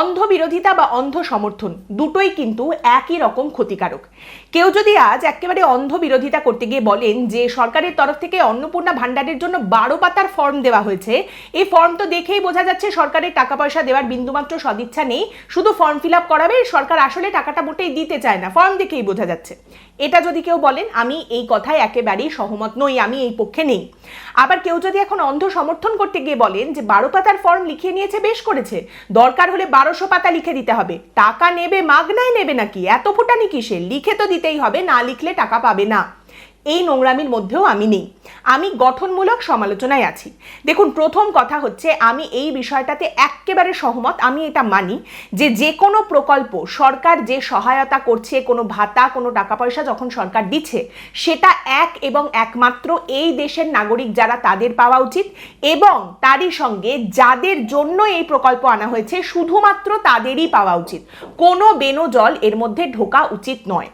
অন্ধ বিরোধিতা বা অন্ধ সমর্থন দুটোই কিন্তু একই রকম ক্ষতিকারক। কেউ যদি আজ একেবারে অন্ধ বিরোধিতা করতে গিয়ে বলেন যে সরকারের তরফ থেকে অন্নপূর্ণা ভান্ডারের জন্য 12 পাতার ফর্ম দেওয়া হয়েছে, এই ফর্ম তো দেখেই বোঝা যাচ্ছে সরকারের টাকা পয়সা দেওয়ার বিন্দুমাত্র সদিচ্ছা নেই, শুধু ফর্ম ফিল আপ করাবে, সরকার আসলে টাকাটা মোটেই দিতে চায় না, ফর্ম দেখেই বোঝা যাচ্ছে, এটা যদি কেউ বলেন আমি এই কথায় একেবারেই সহমত নই, আমি এই পক্ষে নেই। আবার কেউ যদি এখন অন্ধ সমর্থন করতে গিয়ে বলেন যে 12 পাতার ফর্ম লিখিয়ে নিয়েছে, বেশ করেছে, দরকার হলে 1200 পাতা লিখে দিতে হবে, টাকা নেবে, মাগনায় নেবে নাকি, এত ফুটানি কিসের, লিখে তো দিতেই হবে, না লিখলে টাকা পাবে না, এই নোংরামির মধ্যেও আমি নেই, আমি গঠনমূলক সমালোচনায় আছি। দেখুন, প্রথম কথা হচ্ছে আমি এই বিষয়টাতে একেবারে সহমত, আমি এটা মানি যে কোনো প্রকল্প সরকার যে সহায়তা করছে, কোনো ভাতা, কোনো টাকা পয়সা যখন সরকার দিচ্ছে, সেটা এক এবং একমাত্র এই দেশের নাগরিক যারা তাদের পাওয়া উচিত, এবং তারই সঙ্গে যাদের জন্য এই প্রকল্প আনা হয়েছে শুধুমাত্র তাদেরই পাওয়া উচিত, কোনো বেনজল এর মধ্যে ঢোকা উচিত নয়।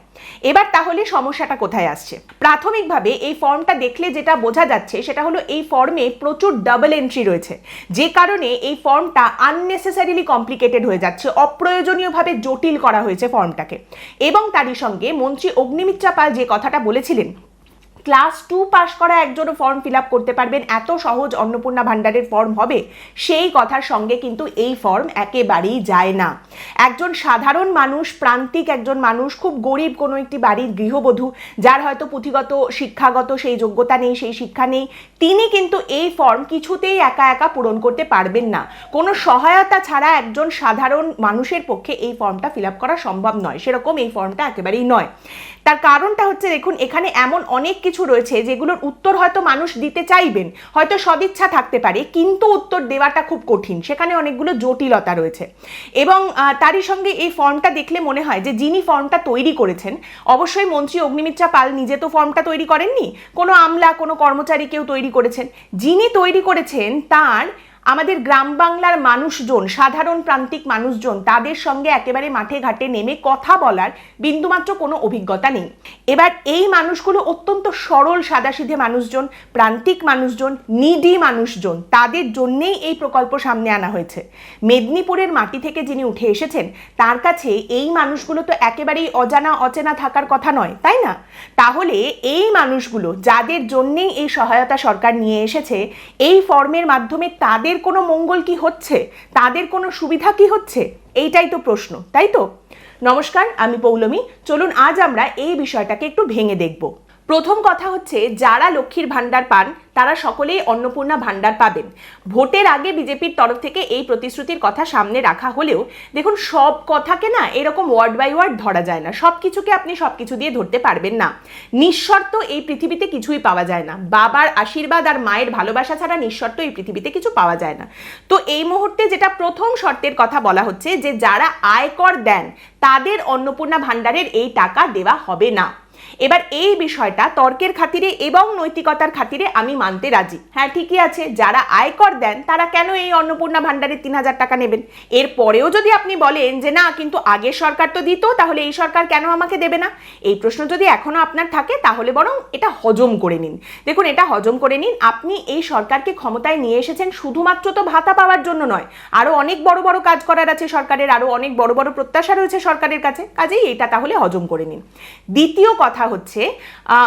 এবার তাহলে সমস্যাটা কোথায় আসছে? প্রাথমিকভাবে এই ফর্মটা দেখলে যেটা বোঝা যাচ্ছে সেটা হলো এই ফর্মে প্রচুর ডাবল এন্ট্রি রয়েছে, যে কারণে এই ফর্মটা আননেসেসারিলি কমপ্লিকেটেড হয়ে যাচ্ছে, অপ্রয়োজনীয়ভাবে জটিল করা হয়েছে ফর্মটাকে। এবং তারই সঙ্গে মন্ত্রী অগ্নিমিত্রা পাল যে কথাটা বলেছিলেন, ক্লাস 2 পাস করা একজনও ফর্ম ফিল আপ করতে পারবেন, এত সহজ অন্নপূর্ণা ভান্ডারের ফর্ম হবে, সেই কথার সঙ্গে কিন্তু এই ফর্ম একেবারেই যায় না। একজন সাধারণ মানুষ, প্রান্তিক একজন মানুষ, খুব গরিব কোনো একটি বাড়ির গৃহবধূ, যার হয়তো পুঁথিগত শিক্ষাগত সেই যোগ্যতা নেই, সেই শিক্ষা নেই, তিনি কিন্তু এই ফর্ম কিছুতেই একা একা পূরণ করতে পারবেন না। কোনো সহায়তা ছাড়া একজন সাধারণ মানুষের পক্ষে এই ফর্মটা ফিল আপ করা সম্ভব নয়, সেরকম এই ফর্মটা একেবারেই নয়। তার কারণটা হচ্ছে, দেখুন, এখানে এমন অনেক কিছু রয়েছে যেগুলোর উত্তর হয়তো মানুষ দিতে চাইবেন, হয়তো সদিচ্ছা থাকতে পারে, কিন্তু উত্তর দেওয়াটা খুব কঠিন, সেখানে অনেকগুলো জটিলতা রয়েছে। এবং তারই সঙ্গে এই ফর্মটা দেখলে মনে হয় যে যিনি ফর্মটা তৈরি করেছেন, অবশ্যই মন্ত্রী অগ্নিমিত্রা পাল নিজে তো ফর্মটা তৈরি করেননি, কোনো আমলা, কোনো কর্মচারী কেউ তৈরি করেছেন, যিনি তৈরি করেছেন তার আমাদের গ্রাম বাংলার মানুষজন, সাধারণ প্রান্তিক মানুষজন, তাদের সঙ্গে একেবারে মাঠে ঘাটে নেমে কথা বলার বিন্দুমাত্র কোনো অভিজ্ঞতা নেই। এবার এই মানুষগুলো অত্যন্ত সরল সাদাসিধে মানুষজন, প্রান্তিক মানুষজন, নিডি মানুষজন, তাদের জন্যেই এই প্রকল্প সামনে আনা হয়েছে। মেদিনীপুরের মাটি থেকে যিনি উঠে এসেছেন তার কাছে এই মানুষগুলো তো একেবারেই অজানা অচেনা থাকার কথা নয়, তাই না? তাহলে এই মানুষগুলো যাদের জন্যেই এই সহায়তা সরকার নিয়ে এসেছে, এই ফর্মের মাধ্যমে তাদের কোনো মঙ্গল কি হচ্ছে, তাদের কোনো সুবিধা কি হচ্ছে, এইটাই তো প্রশ্ন, তাই তো? নমস্কার, আমি পৌলমী, চলুন আজ আমরা এই বিষয়টাকে একটু ভেঙে দেখব। প্রথম কথা হচ্ছে, যারা লক্ষ্মীর ভান্ডার পান তারা সকলেই অন্নপূর্ণা ভান্ডার পাবেন। ভোটের আগে বিজেপির তরফ থেকে এই প্রতিশ্রুতির কথা সামনে রাখা হলেও দেখুন, সব কথাকে না এরকম ওয়ার্ড বাই ওয়ার্ড ধরা যায় না, সব কিছুকে আপনি সব কিছু দিয়ে ধরতে পারবেন না। নিঃশর্ত এই পৃথিবীতে কিছুই পাওয়া যায় না, বাবার আশীর্বাদ আর মায়ের ভালোবাসা ছাড়া নিঃশর্ত এই পৃথিবীতে কিছু পাওয়া যায় না। তো এই মুহূর্তে যেটা প্রথম শর্তের কথা বলা হচ্ছে যে যারা আয়কর দেন তাদের অন্নপূর্ণা ভান্ডারের এই টাকা দেওয়া হবে না। এবার এই বিষয়টা তর্কের খাতিরে এবং নৈতিকতার খাতিরে আমি মানতে রাজি, হ্যাঁ ঠিকই আছে, যারা আয়কর দেন তারা কেন এই অন্নপূর্ণা ভান্ডারে 3000 টাকা নেবেন? এরপরেও যদি আপনি বলেন যে না, কিন্তু আগের সরকার তো দিত, তাহলে এই সরকার কেন আমাকে দেবে না, এই প্রশ্ন যদি এখনো আপনার থাকে, তাহলে বরং এটা হজম করে নিন। দেখুন, এটা হজম করে নিন, আপনি এই সরকারকে ক্ষমতায় নিয়ে এসেছেন শুধুমাত্র তো ভাতা পাওয়ার জন্য নয়, আরো অনেক বড় বড় কাজ করার আছে সরকারের, আরো অনেক বড় বড় প্রত্যাশা রয়েছে সরকারের কাছে, কাজেই এটা তাহলে হজম করে নিন। দ্বিতীয় কথা হচ্ছে,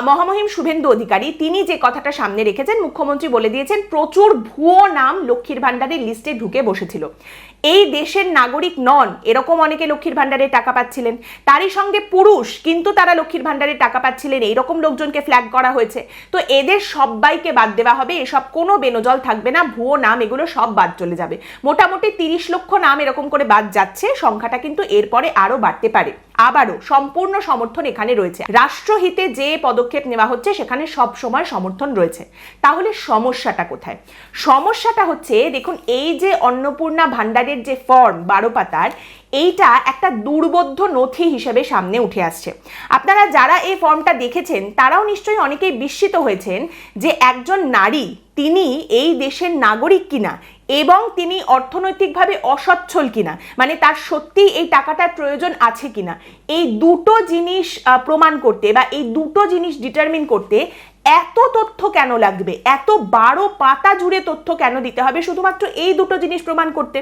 মহামহিম শুভেন্দু অধিকারী তিনি যে কথাটা সামনে রেখেছেন, মুখ্যমন্ত্রী বলে দিয়েছেন প্রচুর ভুয়ো নাম লক্ষ্মীর ভান্ডারের লিস্টে ঢুকে বসেছিল। এই দেশের নাগরিক নন এরকম অনেকে লক্ষ্মীর ভান্ডারে টাকা পাচ্ছিলেন, তারই সঙ্গে পুরুষ কিন্তু তারা লক্ষ্মীর ভান্ডারে টাকা পাচ্ছিলেন, এইরকম লোকজনকে ফ্ল্যাগ করা হয়েছে। তো এদের সবাইকে বাদ দেওয়া হবে, এসব কোনো বেনজল থাকবে না, ভুয়ো নাম এগুলো সব বাদ চলে যাবে। মোটামুটি 30 লক্ষ নাম এরকম করে বাদ যাচ্ছে, সংখ্যাটা কিন্তু এরপরে আরো বাড়তে পারে। আবারও সম্পূর্ণ সমর্থন এখানে রয়েছে, রাষ্ট্রহিতে যে পদক্ষেপ নেওয়া হচ্ছে সেখানে সব সময় সমর্থন রয়েছে। তাহলে সমস্যাটা কোথায়? সমস্যাটা হচ্ছে, দেখুন, এই যে অন্নপূর্ণা ভান্ডারের যে ফর্ম 12 পাতার, এইটা একটা দুর্বোধ্য নথি হিসেবে সামনে উঠে আসছে। আপনারা যারা এই ফর্মটা দেখেছেন তারাও নিশ্চয়ই অনেকেই বিস্মিত হয়েছেন যে একজন নারী, তিনি এই দেশের নাগরিক কিনা এবং তিনি অর্থনৈতিকভাবে অসচ্ছল কিনা, মানে তার সত্যি এই টাকাটার প্রয়োজন আছে কিনা, এই দুটো জিনিস প্রমাণ করতে বা এই দুটো জিনিস ডিটারমিন করতে এত তথ্য কেন লাগবে, এত 12 পাতা জুড়ে তথ্য কেন দিতে হবে শুধুমাত্র এই দুটো জিনিস প্রমাণ করতে?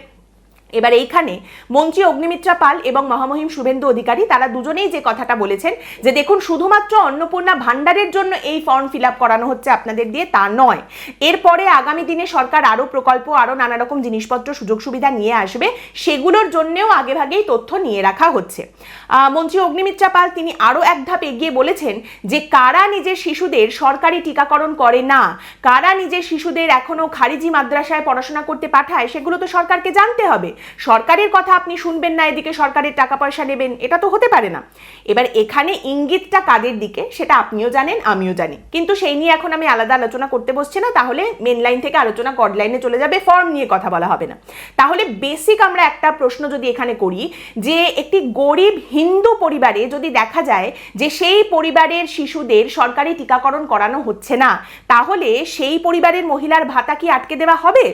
এবার এইখানে মন্ত্রী অগ্নিমিত্রা পাল এবং মহামহিম শুভেন্দু অধিকারী তারা দুজনেই যে কথাটা বলেছেন যে দেখুন শুধুমাত্র অন্নপূর্ণা ভান্ডারের জন্য এই ফর্ম ফিল আপ করানো হচ্ছে আপনাদের দিয়ে তা নয়, এরপরে আগামী দিনে সরকার আরও প্রকল্প আরও নানা রকম জিনিসপত্র সুযোগ সুবিধা নিয়ে আসবে, সেগুলোর জন্যেও আগেভাগেই তথ্য নিয়ে রাখা হচ্ছে। মন্ত্রী অগ্নিমিত্রা পাল তিনি আরও এক ধাপ এগিয়ে বলেছেন যে কারা নিজের শিশুদের সরকারি টিকাকরণ করে না, কারা নিজের শিশুদের এখনো খারিজি মাদ্রাসায় পড়াশোনা করতে পাঠায়, সেগুলো তো সরকারকে জানতে হবে। সরকারের কথা আপনি শুনবেন না, এদিকে সরকারের টাকা পয়সা নেবেন, এটা তো হতে পারে না। এবার এখানে ইঙ্গিতটা কাদের দিকে সেটা আপনিও জানেন আমিও জানি, কিন্তু সেই নিয়ে এখন আমি আলাদা আলোচনা করতে বসছি না, তাহলে মেন লাইন থেকে আলোচনা কড লাইনে চলে যাবে, ফর্ম নিয়ে কথা বলা হবে না। তাহলে বেসিক আমরা একটা প্রশ্ন যদি এখানে করি যে একটি গরিব হিন্দু পরিবারে যদি দেখা যায় যে সেই পরিবারের শিশুদের সরকারি টিকাকরণ করানো হচ্ছে না, তাহলে সেই পরিবারের মহিলার ভাতা কি আটকে দেওয়া হবে?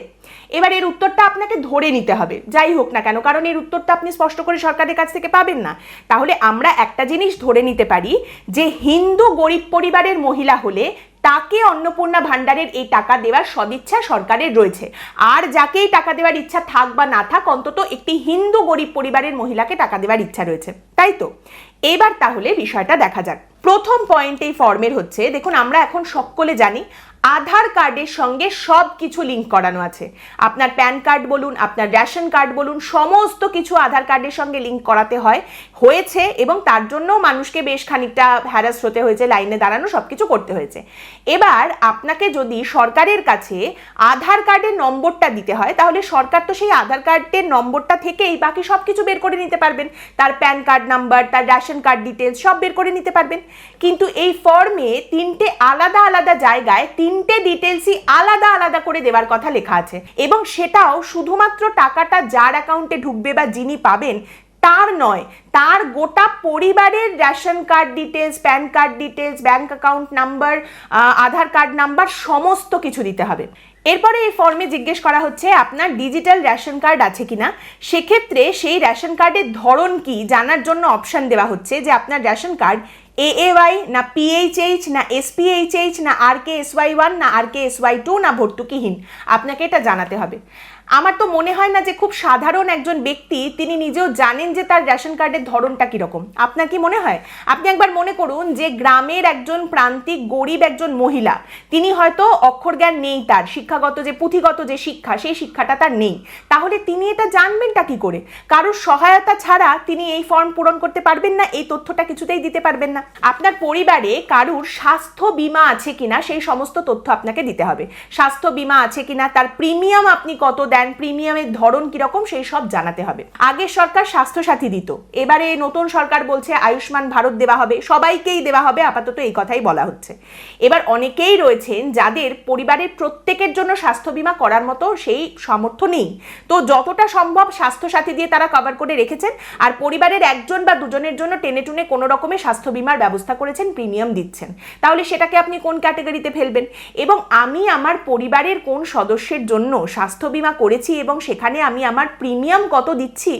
এবার এর উত্তরটা আপনাকে ধরে নিতে হবে যাই হোক না কেন, কারণ এর উত্তরটা আপনি স্পষ্ট করে সরকারের কাছ থেকে পাবেন না। তাহলে আমরা একটা জিনিস ধরে নিতে পারি যে হিন্দু গরিব পরিবারের মহিলা হলে তাকে অন্নপূর্ণা ভান্ডারের এই টাকা দেওয়ার সদিচ্ছা সরকারের রয়েছে, আর যাকেই টাকা দেওয়ার ইচ্ছা থাক বা না থাক অন্তত একটি হিন্দু গরিব পরিবারের মহিলাকে টাকা দেওয়ার ইচ্ছা রয়েছে, তাই তো? এবার তাহলে বিষয়টা দেখা যাক। প্রথম পয়েন্ট এই ফর্মের হচ্ছে, দেখুন আমরা এখন সকলে জানি আধার কার্ডের সঙ্গে সব কিছু লিঙ্ক করানো আছে। আপনার প্যান কার্ড বলুন, আপনার রেশন কার্ড বলুন, সমস্ত কিছু আধার কার্ডের সঙ্গে লিঙ্ক করাতে হয়েছে এবং তার জন্য মানুষকে বেশ খানিকটা হ্যারাস হতে হয়েছে, লাইনে দাঁড়ানো সব কিছু করতে হয়েছে। এবার আপনাকে যদি সরকারের কাছে আধার কার্ডের নম্বরটা দিতে হয়, তাহলে সরকার তো সেই আধার কার্ডের নম্বরটা থেকেই বাকি সব কিছু বের করে নিতে পারবেন, তার প্যান কার্ড নাম্বার, তার রেশন কার্ড ডিটেলস সব বের করে নিতে পারবেন। কিন্তু এই ফর্মে তিনটে আলাদা আলাদা জায়গায় তিনটে ডিটেলসই আলাদা আলাদা করে দেওয়ার কথা লেখা আছে, এবং সেটাও শুধুমাত্র টাকাটা যার অ্যাকাউন্টে ঢুকবে বা যিনি পাবেন তার নয়, তার গোটা পরিবারের ration card details, pan card details, bank account number, Aadhaar card number সমস্ত কিছু দিতে হবে। এরপরে এই ফর্মে জিজ্ঞেস করা হচ্ছে আপনার ডিজিটাল রেশন কার্ড আছে কিনা। সেক্ষেত্রে সেই রেশন কার্ডের ধরন কি জানার জন্য অপশন দেওয়া হচ্ছে যে আপনার রেশন কার্ড AAY না PHH না SPHH না RKSY1 না RKSY2 না ভর্তুকিহীন, আপনাকে এটা জানাতে হবে। আমার তো মনে হয় না যে খুব সাধারণ একজন ব্যক্তি তিনি নিজেও জানেন যে তার রেশন কার্ডের ধরনটা কীরকম। আপনার কি মনে হয়? আপনি একবার মনে করুন যে গ্রামের একজন প্রান্তিক গরিব একজন মহিলা, তিনি হয়তো অক্ষর জ্ঞান নেই, তার শিক্ষাগত যে পুঁথিগত যে শিক্ষা সেই শিক্ষাটা তার নেই, তাহলে তিনি এটা জানবেনটা কি করে? কারোর সহায়তা ছাড়া তিনি এই ফর্ম পূরণ করতে পারবেন না, এই তথ্যটা কিছুতেই দিতে পারবেন না। আপনার পরিবারে কারুর স্বাস্থ্য বীমা আছে কিনা সেই সমস্ত তথ্য আপনাকে দিতে হবে। স্বাস্থ্য বীমা আছে কিনা, তার প্রিমিয়াম আপনি কত দেন, প্রিমিয়ামের ধরন কিরকম সেই সব জানাতে হবে। আগে সরকার স্বাস্থ্য সাথী দিত, এবারে নতুন সরকার বলছে আয়ুষ্মান ভারত দেওয়া হবে, সবাইকেই দেওয়া হবে, আপাতত এই কথাই বলা হচ্ছে। এবার অনেকেই রয়েছেন যাদের পরিবারের প্রত্যেকের জন্য স্বাস্থ্য বীমা করার মতো সেই সামর্থ্য নেই, তো যতটা সম্ভব স্বাস্থ্য সাথী দিয়ে তারা কভার করে রেখেছেন, আর পরিবারের একজন বা দুজনের জন্য টেনে টুনে কোনো রকমের স্বাস্থ্য বীমার ব্যবস্থা করেছেন, প্রিমিয়াম দিচ্ছেন। তাহলে সেটাকে আপনি কোন ক্যাটাগরিতে ফেলবেন? এবং আমি আমার পরিবারের কোন সদস্যের জন্য স্বাস্থ্য বীমা করেছি এবং সেখানে আমি আমার প্রিমিয়াম কত দিচ্ছি,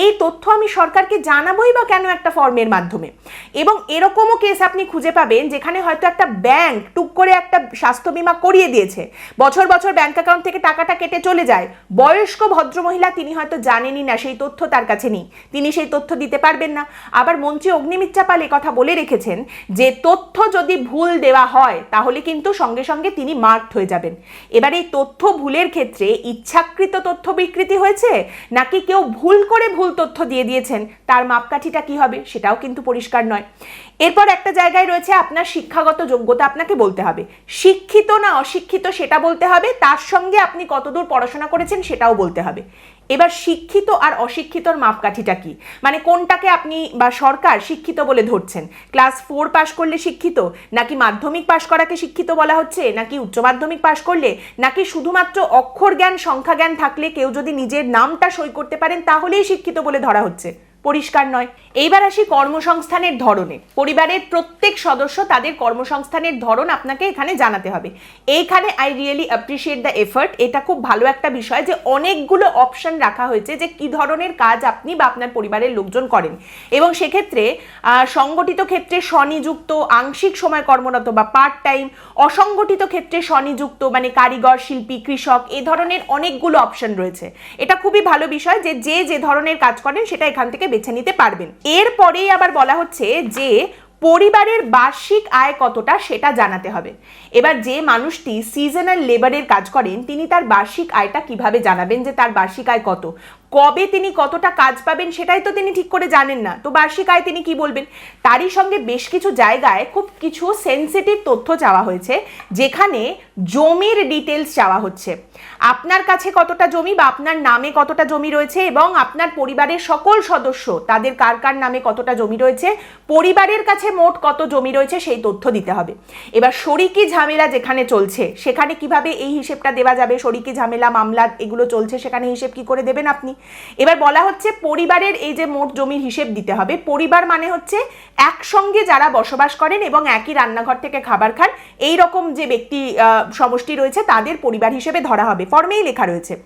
এই তথ্য আমি সরকারকে জানাবোই বা কেন একটা ফর্মের মাধ্যমে। এবং এরকমও কেস আপনি খুঁজে পাবেন যেখানে হয়তো একটা ব্যাংক টুক করে একটা স্বাস্থ্য বীমা করিয়ে দিয়েছে, বছর বছর ব্যাংক অ্যাকাউন্ট থেকে টাকাটা কেটে চলে যায়, বয়স্ক ভদ্রমহিলা তিনি হয়তো জানেনই না, সেই তথ্য তার কাছে নেই, তিনি সেই তথ্য দিতে পারবেন না। আবার মন্ত্রী অগ্নিমিত্রা পাল কথা বলে রেখেছেন যে তথ্য যদি ভুল দেওয়া হয় তাহলে কিন্তু সঙ্গে সঙ্গে তিনি মার্কড হয়ে যাবেন। এবার এই তথ্য ভুলের ক্ষেত্রে ইচ্ছাকৃত তথ্য বিকৃতি হয়েছে নাকি কেউ ভুল করে ভুল তথ্য দিয়ে দিয়েছেন, তার মাপকাঠিটা কি হবে সেটাও কিন্তু পরিষ্কার নয়। এরপর একটা জায়গায় রয়েছে আপনার শিক্ষাগত যোগ্যতা, আপনাকে বলতে হবে শিক্ষিত না অশিক্ষিত সেটা বলতে হবে, তার সঙ্গে আপনি কতদূর পড়াশোনা করেছেন সেটাও বলতে হবে। এবার শিক্ষিত আর অশিক্ষিতর মাপকাঠিটা কি, মানে কোনটাকে আপনি বা সরকার শিক্ষিত বলে ধরছেন? ক্লাস 4 পাশ করলে শিক্ষিত, নাকি মাধ্যমিক পাশ করাকে শিক্ষিত বলা হচ্ছে, নাকি উচ্চ মাধ্যমিক পাশ করলে, নাকি শুধুমাত্র অক্ষর জ্ঞান সংখ্যা জ্ঞান থাকলে কেউ যদি নিজের নামটা সই করতে পারেন তাহলেই শিক্ষিত বলে ধরা হচ্ছে? পরিষ্কার নয়। এইবার আসি কর্মসংস্থানের ধরনে। পরিবারের প্রত্যেক সদস্য তাদের কর্মসংস্থানের ধরন আপনাকে এখানে জানাতে হবে। এইখানে I really appreciate the effort. এটা খুব ভালো একটা বিষয় যে অনেকগুলো অপশন রাখা হয়েছে যে কি ধরনের কাজ আপনি বা আপনার পরিবারের লোকজন করেন, এবং সেক্ষেত্রে সংগঠিত ক্ষেত্রে স্বনিযুক্ত, আংশিক সময় কর্মরত বা পার্ট টাইম, অসংগঠিত ক্ষেত্রে স্বনিযুক্ত মানে কারিগর, শিল্পী, কৃষক, এ ধরনের অনেকগুলো অপশন রয়েছে। এটা খুবই ভালো বিষয় যে যে ধরনের কাজ করেন সেটা এখান থেকে বেছে নিতে পারবেন। এরপরেই আবার বলা হচ্ছে যে পরিবারের বার্ষিক আয় কতটা সেটা জানাতে হবে। এবার যে মানুষটি সিজনাল লেবারের কাজ করেন তিনি তার বার্ষিক আয়টা কিভাবে জানাবেন যে তার বার্ষিক আয় কত? কবে তিনি কতটা কাজ পাবেন সেটাই তো তিনি ঠিক করে জানেন না, তো বার্ষিক আয় তিনি কি বলবেন? তারই সঙ্গে বেশ কিছু জায়গায় খুব কিছু সেন্সিটিভ তথ্য চাওয়া হয়েছে, যেখানে জমির ডিটেলস চাওয়া হচ্ছে। আপনার কাছে কতটা জমি বা আপনার নামে কতটা জমি রয়েছে, এবং আপনার পরিবারের সকল সদস্য তাদের কার কার নামে কতটা জমি রয়েছে, পরিবারের কাছে মোট কত জমি রয়েছে সেই তথ্য দিতে হবে। এবার শরিকি ঝামেলা যেখানে চলছে সেখানে কিভাবে এই হিসেবটা দেওয়া যাবে? শরিকি ঝামেলা, মামলা এগুলো চলছে, সেখানে হিসেব কি করে দেবেন আপনি? এবার বলা হচ্ছে পরিবারের এই যে মোট জমির হিসেব দিতে হবে। পরিবার মানে হচ্ছে একসঙ্গে যারা বসবাস করেন এবং একই রান্নাঘর থেকে খাবার খান, এই রকম যে ব্যক্তি সমষ্টি রয়েছে তাদের পরিবার হিসেবে ধরা হবে। ফর্মেই লেখা রয়েছে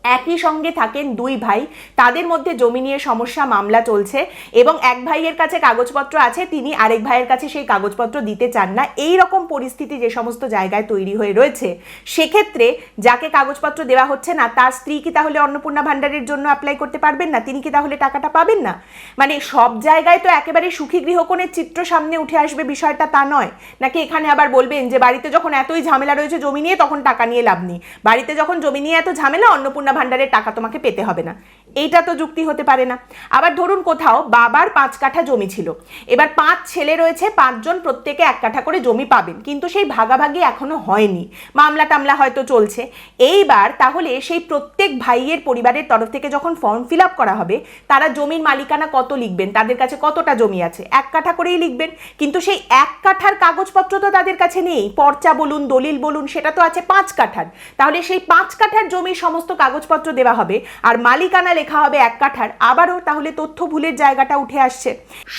একই সঙ্গে থাকেন দুই ভাই, তাদের মধ্যে জমি নিয়ে সমস্যা, মামলা চলছে, এবং এক ভাইয়ের কাছে কাগজপত্র আছে, তিনি আরেক ভাইয়ের কাছে সেই কাগজপত্র দিতে চান না। এই রকম পরিস্থিতি যে সমস্ত জায়গায় তৈরি হয়ে রয়েছে, সেক্ষেত্রে যাকে কাগজপত্র দেওয়া হচ্ছে না তার স্ত্রী কি তাহলে অন্নপূর্ণা ভাণ্ডারের জন্য অ্যাপ্লাই করতে পারবেন না? তিনি কি তাহলে টাকাটা পাবেন না? মানে সব জায়গায় তো একেবারে সুখী গৃহকোণের চিত্র সামনে উঠে আসবে বিষয়টা তা নয়। নাকি এখানে আবার বলবেন যে বাড়িতে যখন এতই ঝামেলা রয়েছে জমি নিয়ে তখন টাকা নিয়ে লাভ নেই, বাড়িতে যখন জমি নিয়ে এত ঝামেলা অন্নপূর্ণা ভাণ্ডারের টাকা তোমাকে পেতে হবে না? এইটা তো যুক্তি হতে পারে না। আবার ধরুন কোথাও বাবার 5 কাঠা জমি ছিল, এবার 5 ছেলে রয়েছে, 5 জন প্রত্যেকে 1 কাঠা করে জমি পাবেন, কিন্তু সেই ভাগাভাগি এখনো হয়নি, মামলা টামলা হয়তো চলছে। এইবার তাহলে সেই প্রত্যেক ভাইয়ের পরিবারের তরফ থেকে যখন ফর্ম ফিল আপ করা হবে, তারা জমির মালিকানা কত লিখবেন, তাদের কাছে কতটা জমি আছে, 1 কাঠা করেই লিখবেন, কিন্তু সেই 1 কাঠার কাগজপত্র তো তাদের কাছে নেই, পর্চা বলুন, দলিল বলুন, সেটা তো আছে 5 কাঠার। তাহলে সেই 5 কাঠার জমির সমস্ত কাগজপত্র দেওয়া হবে আর মালিকানা লেখা হবে 1 কাঠার। আবারও তাহলে তথ্য ভুলের জায়গাটা উঠে আসছে।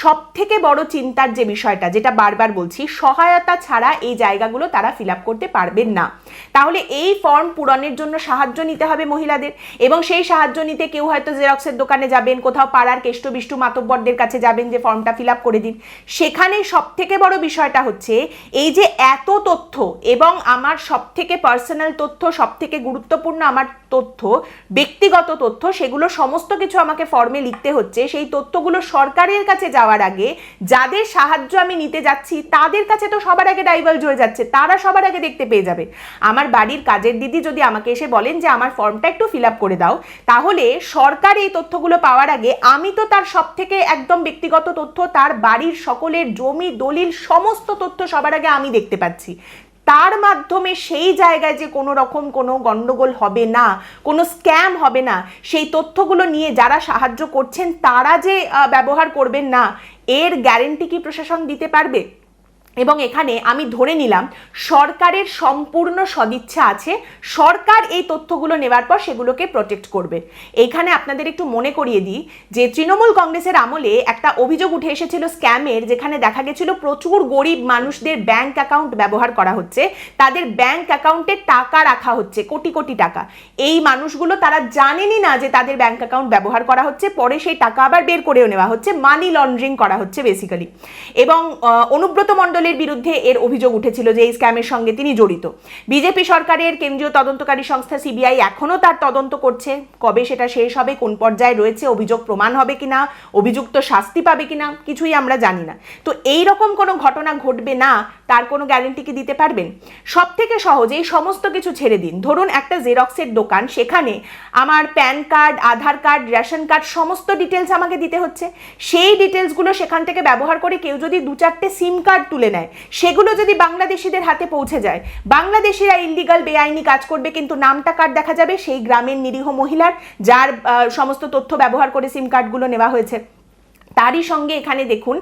সব থেকে বড় চিন্তার যে বিষয়টা, যেটা বারবার বলছি, সহায়তা ছাড়া এই জায়গাগুলো তারা ফিল আপ করতে পারবেন না। তাহলে এই ফর্ম পূরণের জন্য সাহায্য নিতে হবে মহিলাদের, এবং সেই সাহায্য নিতে কেউ হয়তো জেরক্সের দোকানে যাবেন, কোথাও পাড়ার কেষ্টবিষ্টু মাতব্বরদের কাছে যাবেন যে ফর্মটা ফিল আপ করে দিন। সেখানে সব থেকে বড় বিষয়টা হচ্ছে এই যে এত তথ্য, এবং আমার সব থেকে পার্সোনাল তথ্য, সব থেকে গুরুত্বপূর্ণ আমার তথ্য, ব্যক্তিগত তথ্য, সেগুলো সমস্ত কিছু আমাকে ফর্মে লিখতে হচ্ছে। সেই তথ্যগুলো সরকারের কাছে যাওয়ার আগে যাদের সাহায্য আমি নিতে যাচ্ছি তাদের কাছে তো সবার আগে ডাইভার্জ হয়ে যাচ্ছে, তারা সবার আগে দেখতে পেয়ে যাবে। আমার বাড়ির কাজের দিদি যদি আমাকে এসে বলেন যে আমার ফর্মটা একটু ফিল আপ করে দাও, তাহলে সরকার এই তথ্যগুলো পাওয়ার আগে আমি তো তার সব থেকে একদম ব্যক্তিগত তথ্য, তার বাড়ির সকলের জমি, দলিল, সমস্ত তথ্য সবার আগে আমি দেখতে পাচ্ছি। তার মাধ্যমে সেই জায়গায় যে কোনো রকম কোনো গন্ডগোল হবে না, কোনো স্ক্যাম হবে না, সেই তথ্যগুলো নিয়ে যারা সাহায্য করছেন তারা যে ব্যবহার করবেন না, এর গ্যারেন্টি কি প্রশাসন দিতে পারবে? এবং এখানে আমি ধরে নিলাম সরকারের সম্পূর্ণ সদিচ্ছা আছে, সরকার এই তথ্যগুলো নেওয়ার পর সেগুলোকে প্রোটেক্ট করবে। এইখানে আপনাদের একটু মনে করিয়ে দিই যে তৃণমূল কংগ্রেসের আমলে একটা অভিযোগ উঠে এসেছিল স্ক্যামের, যেখানে দেখা গেছিল প্রচুর গরিব মানুষদের ব্যাংক অ্যাকাউন্ট ব্যবহার করা হচ্ছে, তাদের ব্যাংক অ্যাকাউন্টে টাকা রাখা হচ্ছে কোটি কোটি টাকা। এই মানুষগুলো তারা জানেনই না যে তাদের ব্যাংক অ্যাকাউন্ট ব্যবহার করা হচ্ছে, পরে সেই টাকা আবার বের করেও নেওয়া হচ্ছে, মানি লন্ডারিং করা হচ্ছে বেসিক্যালি। এবং অনুব্রত মণ্ডলের বিরুদ্ধে এর অভিযোগ উঠেছিল যে এই স্ক্যামের সঙ্গে তিনি জড়িত। বিজেপি সরকারের কেন্দ্রীয় তদন্তকারী সংস্থা সিবিআই এখনো তার তদন্ত করছে, কবে সেটা শেষ হবে, কোন পর্যায়ে রয়েছে, অভিযোগ প্রমাণ হবে কিনা, অভিযুক্ত শাস্তি পাবে কিনা, কিছুই আমরা জানি না। তো এই রকম কোনো ঘটনা ঘটবে না তার কোনো গ্যারেন্টি কি দিতে পারবেন? সব থেকে সহজ, এই সমস্ত কিছু ছেড়ে দিন, ধরুন একটা জেরক্সের দোকান, সেখানে আমার প্যান কার্ড, আধার কার্ড, রেশন কার্ড, সমস্ত ডিটেলস আমাকে দিতে হচ্ছে। সেই ডিটেলসগুলো সেখান থেকে ব্যবহার করে কেউ যদি 2-4টে সিম কার্ড তুলে নেয়, সেগুলো যদি বাংলাদেশিদের হাতে পৌঁছে যায়, বাংলাদেশিরা ইললিগাল বেআইনি কাজ করবে, কিন্তু নামটা কার্ড দেখা যাবে সেই গ্রামের নিরীহ মহিলার, যার সমস্ত তথ্য ব্যবহার করে সিম কার্ডগুলো নেওয়া হয়েছে। তারই সঙ্গে এখানে দেখুন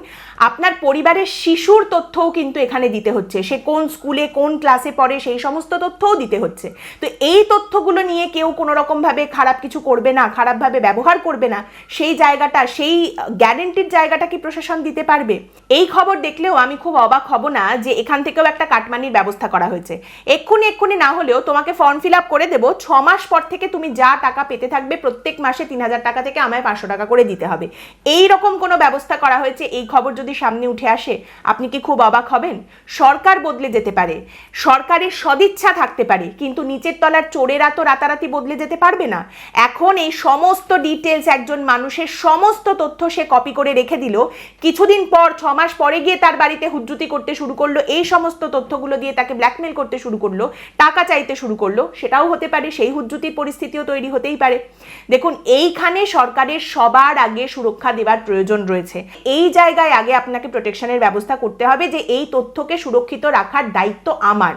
আপনার পরিবারের শিশুর তথ্যও কিন্তু এখানে দিতে হচ্ছে, সে কোন স্কুলে কোন ক্লাসে পড়ে সেই সমস্ত তথ্যও দিতে হচ্ছে। তো এই তথ্যগুলো নিয়ে কেউ কোনো রকমভাবে খারাপ কিছু করবে না, খারাপভাবে ব্যবহার করবে না, সেই জায়গাটা, সেই গ্যারেন্টির জায়গাটা কি প্রশাসন দিতে পারবে? এই খবর দেখলেও আমি খুব অবাক হব না যে এখান থেকেও একটা কাটমানির ব্যবস্থা করা হয়েছে। এক্ষুনি না হলেও তোমাকে ফর্ম ফিল আপ করে দেবো, 6 মাস পর থেকে তুমি যা টাকা পেতে থাকবে প্রত্যেক মাসে 3000 টাকা থেকে আমায় 500 টাকা করে দিতে হবে, এই রকম কোনো ব্যবস্থা করা হয়েছে। এই খবর যদি সামনে উঠে আসে আপনি কি খুব অবাক হবেন? সরকার বদলে যেতে পারে, সরকারের সদিচ্ছা থাকতে পারে, কিন্তু নিচের তলার চোরেরা তো রাতারাতি বদলে যেতে পারবে না। এখন এই সমস্ত ডিটেলস, একজন মানুষের সমস্ত তথ্য সে কপি করে রেখে দিল, কিছুদিন পর 6 মাস পরে গিয়ে তার বাড়িতে হুজ্জুতি করতে শুরু করলো, এই সমস্ত তথ্যগুলো দিয়ে তাকে ব্ল্যাকমেল করতে শুরু করলো, টাকা চাইতে শুরু করলো, সেটাও হতে পারে, সেই হুজ্জুতির পরিস্থিতিও তৈরি হতেই পারে। দেখুন এইখানে সরকারের সবার আগে সুরক্ষা দেওয়ার প্রয়োজন রয়েছে। এই জায়গায় আগে আপনাকে প্রোটেকশনের ব্যবস্থা করতে হবে যে এই তথ্যকে সুরক্ষিত রাখার দায়িত্ব আমার।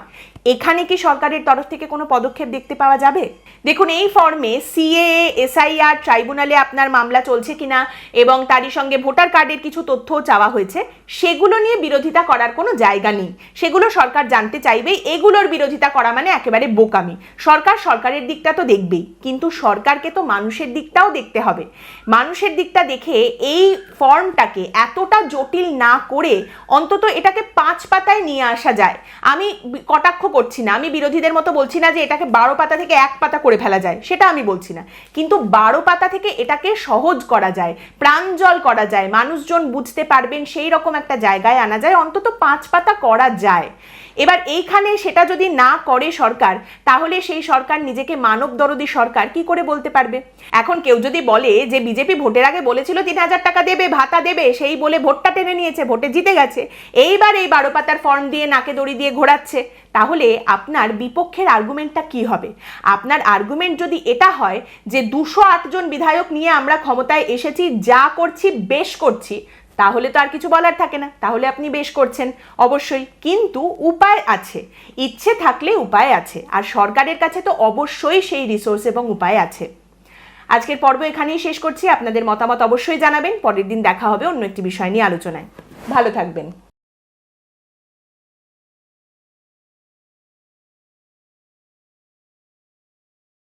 এখানে কি সরকারের তরফ থেকে কোনো পদক্ষেপ দেখতে পাওয়া যাবে? দেখুন এই ফর্মে সিএএ, এসআইআর, ট্রাইব্যুনালে আপনার মামলা চলছে কিনা এবং তারই সঙ্গে ভোটার কার্ডের কিছু তথ্যও চাওয়া হয়েছে, সেগুলো নিয়ে বিরোধিতা করার কোনো জায়গা নেই। সেগুলো সরকার জানতে চাইবেই, এগুলোর বিরোধিতা করা মানে একেবারে বোকামি। সরকারের দিকটা তো দেখবেই, কিন্তু সরকারকে তো মানুষের দিকটাও দেখতে হবে। মানুষের দিকটা দেখে এই ফর্মটাকে এতটা জটিল না করে অন্তত এটাকে 5 পাতায় নিয়ে আসা যায়। আমি কটাক্ষ করছি না, আমি বিরোধীদের মতো বলছি না যে এটাকে 12 পাতা থেকে 1 পাতা করে ফেলা যায়, সেটা আমি বলছি না, কিন্তু 12 পাতা থেকে এটাকে সহজ করা যায়, প্রাঞ্জল করা যায়, মানুষজন বুঝতে পারবেন সেই রকম একটা জায়গায় আনা যায়, অন্তত 5 পাতা করা যায়। এবার এইখানে সেটা যদি না করে সরকার, তাহলে সেই সরকার নিজেকে মানবদরদী সরকার কি করে বলতে পারবে? এখন কেউ যদি বলে যে বিজেপি ভোটের আগে বলেছিল 3000 টাকা দেবে, ভাতা দেবে, সেই বলে ভোটটা টেনে নিয়েছে, ভোটে জিতে গেছে, এইবার এই 12 পাতার ফর্ম দিয়ে নাকে দড়ি দিয়ে ঘোরাচ্ছে, তাহলে আপনার বিপক্ষের আর্গুমেন্টটা কি হবে? আপনার আর্গুমেন্ট যদি এটা হয় যে 208 জন বিধায়ক নিয়ে আমরা ক্ষমতায় এসেছি, যা করছি বেশ করছি, তাহলে তো আর কিছু বলার থাকে না, তাহলে আপনি বেশ করছেন অবশ্যই, কিন্তু উপায় আছে, ইচ্ছে থাকলে উপায় আছে, আর সরকারের কাছে তো অবশ্যই সেই রিসোর্স এবং উপায় আছে। আজকের পর্ব এখানেই শেষ করছি। আপনাদের মতামত অবশ্যই জানাবেন। পরের দিন দেখা হবে অন্য একটি বিষয় নিয়ে আলোচনায়। ভালো থাকবেন।